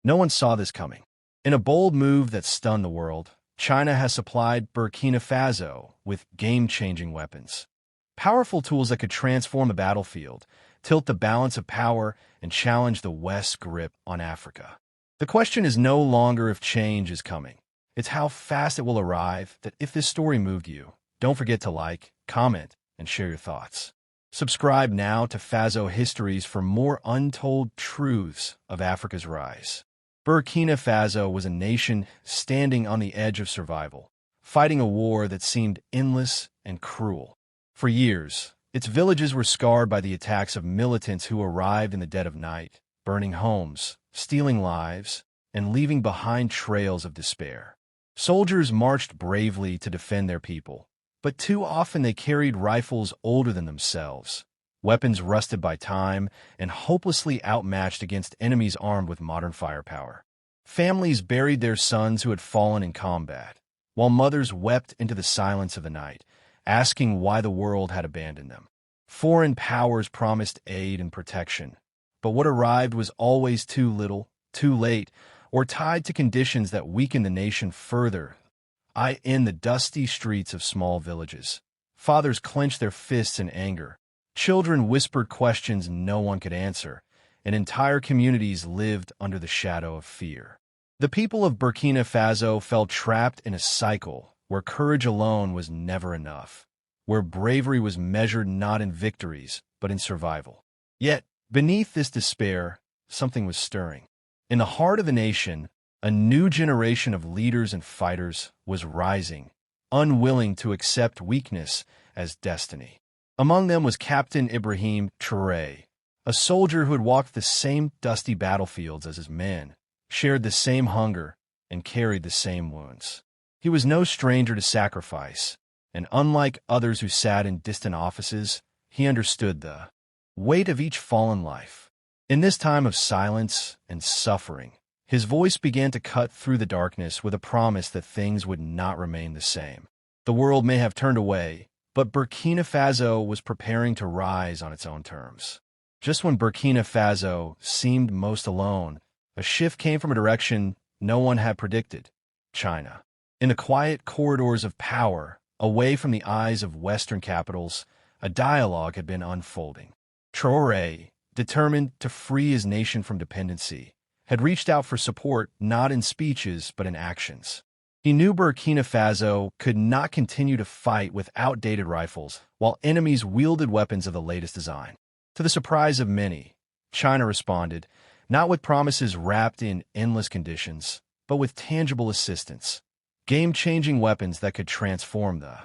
No one saw this coming. In a bold move that stunned the world, China has supplied Burkina Faso with game-changing weapons. Powerful tools that could transform the battlefield, tilt the balance of power, and challenge the West's grip on Africa. The question is no longer if change is coming. It's how fast it will arrive. That if this story moved you, don't forget to like, comment, and share your thoughts. Subscribe now to Faso Histories for more untold truths of Africa's rise. Burkina Faso was a nation standing on the edge of survival, fighting a war that seemed endless and cruel. For years, its villages were scarred by the attacks of militants who arrived in the dead of night, burning homes, stealing lives, and leaving behind trails of despair. Soldiers marched bravely to defend their people, but too often they carried rifles older than themselves, weapons rusted by time and hopelessly outmatched against enemies armed with modern firepower. Families buried their sons who had fallen in combat, while mothers wept into the silence of the night, asking why the world had abandoned them. Foreign powers promised aid and protection, but what arrived was always too little, too late, or tied to conditions that weakened the nation further. In the dusty streets of small villages, fathers clenched their fists in anger. Children whispered questions no one could answer, and entire communities lived under the shadow of fear. The people of Burkina Faso felt trapped in a cycle where courage alone was never enough, where bravery was measured not in victories, but in survival. Yet, beneath this despair, something was stirring. In the heart of the nation, a new generation of leaders and fighters was rising, unwilling to accept weakness as destiny. Among them was Captain Ibrahim Traoré, a soldier who had walked the same dusty battlefields as his men, shared the same hunger, and carried the same wounds. He was no stranger to sacrifice, and unlike others who sat in distant offices, he understood the weight of each fallen life. In this time of silence and suffering, his voice began to cut through the darkness with a promise that things would not remain the same. The world may have turned away, but Burkina Faso was preparing to rise on its own terms. Just when Burkina Faso seemed most alone, a shift came from a direction no one had predicted: China. In the quiet corridors of power, away from the eyes of Western capitals, a dialogue had been unfolding. Traoré, determined to free his nation from dependency, had reached out for support not in speeches but in actions. He knew Burkina Faso could not continue to fight with outdated rifles while enemies wielded weapons of the latest design. To the surprise of many, China responded, not with promises wrapped in endless conditions, but with tangible assistance, game-changing weapons that could transform the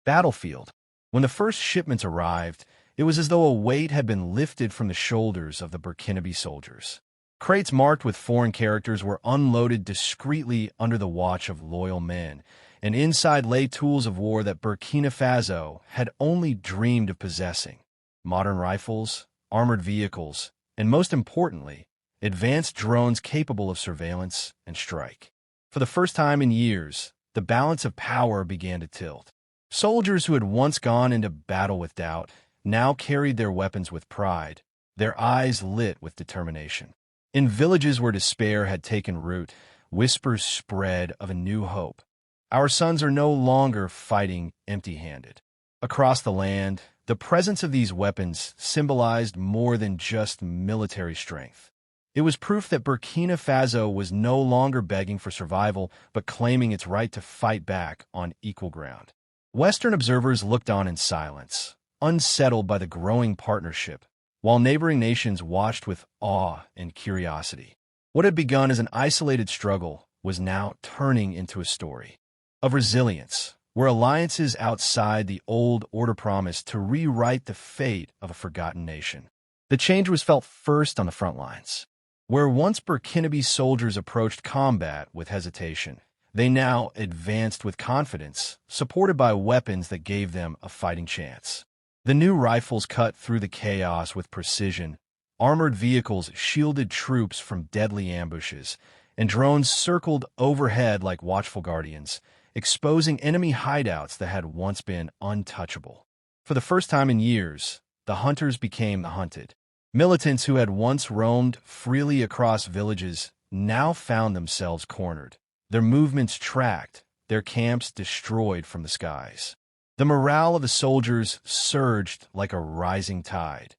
battlefield. When the first shipments arrived, it was as though a weight had been lifted from the shoulders of the Burkinabe soldiers. Crates marked with foreign characters were unloaded discreetly under the watch of loyal men, and inside lay tools of war that Burkina Faso had only dreamed of possessing: modern rifles, armored vehicles, and most importantly, advanced drones capable of surveillance and strike. For the first time in years, the balance of power began to tilt. Soldiers who had once gone into battle with doubt now carried their weapons with pride, their eyes lit with determination. In villages where despair had taken root, whispers spread of a new hope. Our sons are no longer fighting empty-handed. Across the land, the presence of these weapons symbolized more than just military strength. It was proof that Burkina Faso was no longer begging for survival, but claiming its right to fight back on equal ground. Western observers looked on in silence, unsettled by the growing partnership, while neighboring nations watched with awe and curiosity. What had begun as an isolated struggle was now turning into a story of resilience, where alliances outside the old order promised to rewrite the fate of a forgotten nation. The change was felt first on the front lines. Where once Burkinabe soldiers approached combat with hesitation, they now advanced with confidence, supported by weapons that gave them a fighting chance. The new rifles cut through the chaos with precision, armored vehicles shielded troops from deadly ambushes, and drones circled overhead like watchful guardians, exposing enemy hideouts that had once been untouchable. For the first time in years, the hunters became the hunted. Militants who had once roamed freely across villages now found themselves cornered, their movements tracked, their camps destroyed from the skies. The morale of the soldiers surged like a rising tide.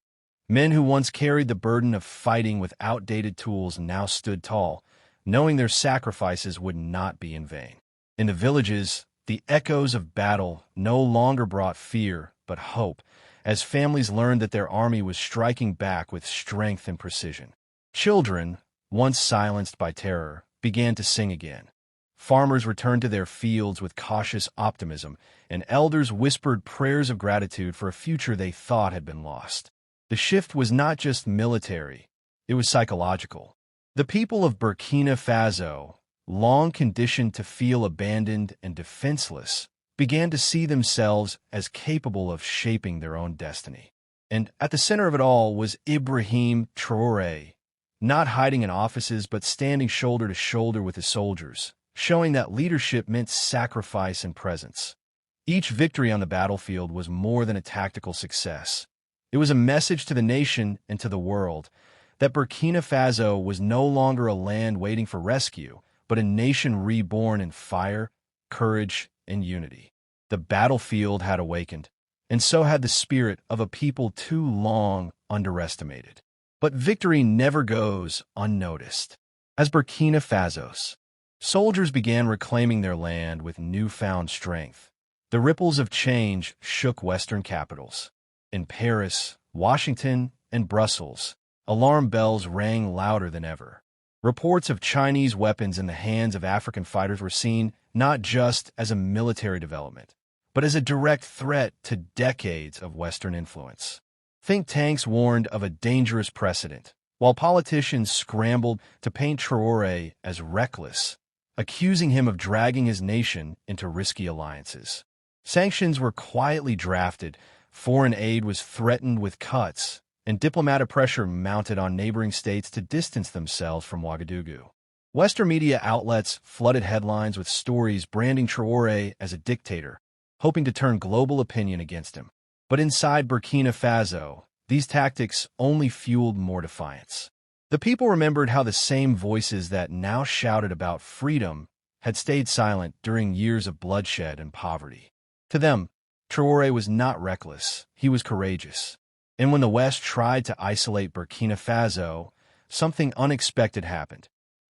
Men who once carried the burden of fighting with outdated tools now stood tall, knowing their sacrifices would not be in vain. In the villages, the echoes of battle no longer brought fear but hope, as families learned that their army was striking back with strength and precision. Children, once silenced by terror, began to sing again. Farmers returned to their fields with cautious optimism, and elders whispered prayers of gratitude for a future they thought had been lost. The shift was not just military, it was psychological. The people of Burkina Faso, long conditioned to feel abandoned and defenseless, began to see themselves as capable of shaping their own destiny. And at the center of it all was Ibrahim Traoré, not hiding in offices but standing shoulder to shoulder with his soldiers, showing that leadership meant sacrifice and presence. Each victory on the battlefield was more than a tactical success. It was a message to the nation and to the world that Burkina Faso was no longer a land waiting for rescue, but a nation reborn in fire, courage, and unity. The battlefield had awakened, and so had the spirit of a people too long underestimated. But victory never goes unnoticed. As Burkina Faso's soldiers began reclaiming their land with newfound strength, the ripples of change shook Western capitals. In Paris, Washington, and Brussels, alarm bells rang louder than ever. Reports of Chinese weapons in the hands of African fighters were seen not just as a military development, but as a direct threat to decades of Western influence. Think tanks warned of a dangerous precedent, while politicians scrambled to paint Traoré as reckless, accusing him of dragging his nation into risky alliances. Sanctions were quietly drafted, foreign aid was threatened with cuts, and diplomatic pressure mounted on neighboring states to distance themselves from Ouagadougou. Western media outlets flooded headlines with stories branding Traoré as a dictator, hoping to turn global opinion against him. But inside Burkina Faso, these tactics only fueled more defiance. The people remembered how the same voices that now shouted about freedom had stayed silent during years of bloodshed and poverty. To them, Traoré was not reckless, he was courageous. And when the West tried to isolate Burkina Faso, something unexpected happened.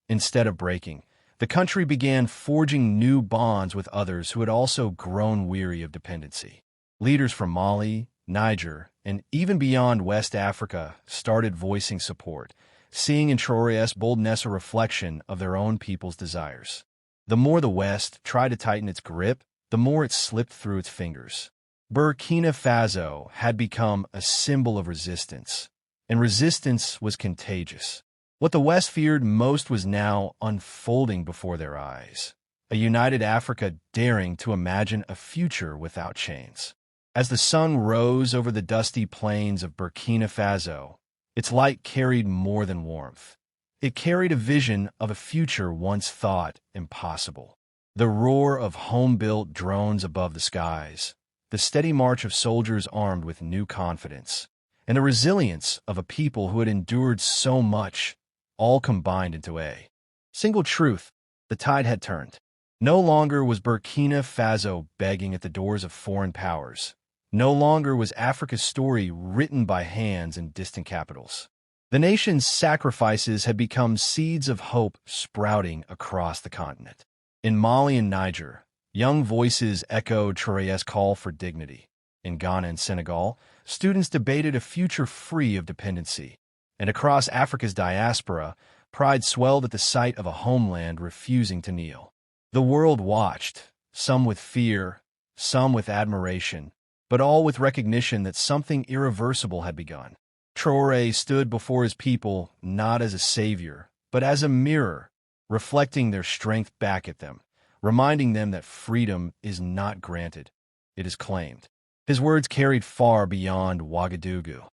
Instead of breaking, the country began forging new bonds with others who had also grown weary of dependency. Leaders from Mali, Niger, and even beyond West Africa started voicing support, seeing in Traoré's boldness a reflection of their own people's desires. The more the West tried to tighten its grip, the more it slipped through its fingers. Burkina Faso had become a symbol of resistance, and resistance was contagious. What the West feared most was now unfolding before their eyes, a united Africa daring to imagine a future without chains. As the sun rose over the dusty plains of Burkina Faso, its light carried more than warmth. It carried a vision of a future once thought impossible. The roar of home-built drones above the skies, the steady march of soldiers armed with new confidence, and the resilience of a people who had endured so much, all combined into a single truth: the tide had turned. No longer was Burkina Faso begging at the doors of foreign powers. No longer was Africa's story written by hands in distant capitals. The nation's sacrifices had become seeds of hope sprouting across the continent. In Mali and Niger, young voices echoed Traoré's call for dignity. In Ghana and Senegal, students debated a future free of dependency. And across Africa's diaspora, pride swelled at the sight of a homeland refusing to kneel. The world watched, some with fear, some with admiration, but all with recognition that something irreversible had begun. Traoré stood before his people not as a savior, but as a mirror, reflecting their strength back at them, reminding them that freedom is not granted, it is claimed. His words carried far beyond Ouagadougou.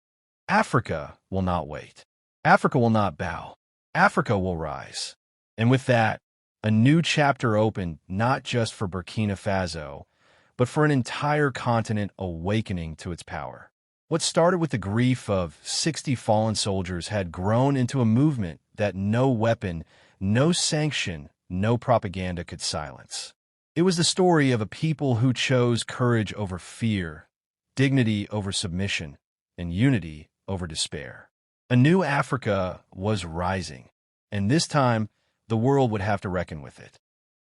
Africa will not wait. Africa will not bow. Africa will rise. And with that, a new chapter opened not just for Burkina Faso, but for an entire continent awakening to its power. What started with the grief of 60 fallen soldiers had grown into a movement that no weapon, no sanction, no propaganda could silence. It was the story of a people who chose courage over fear, dignity over submission, and unity over despair. A new Africa was rising, and this time the world would have to reckon with it.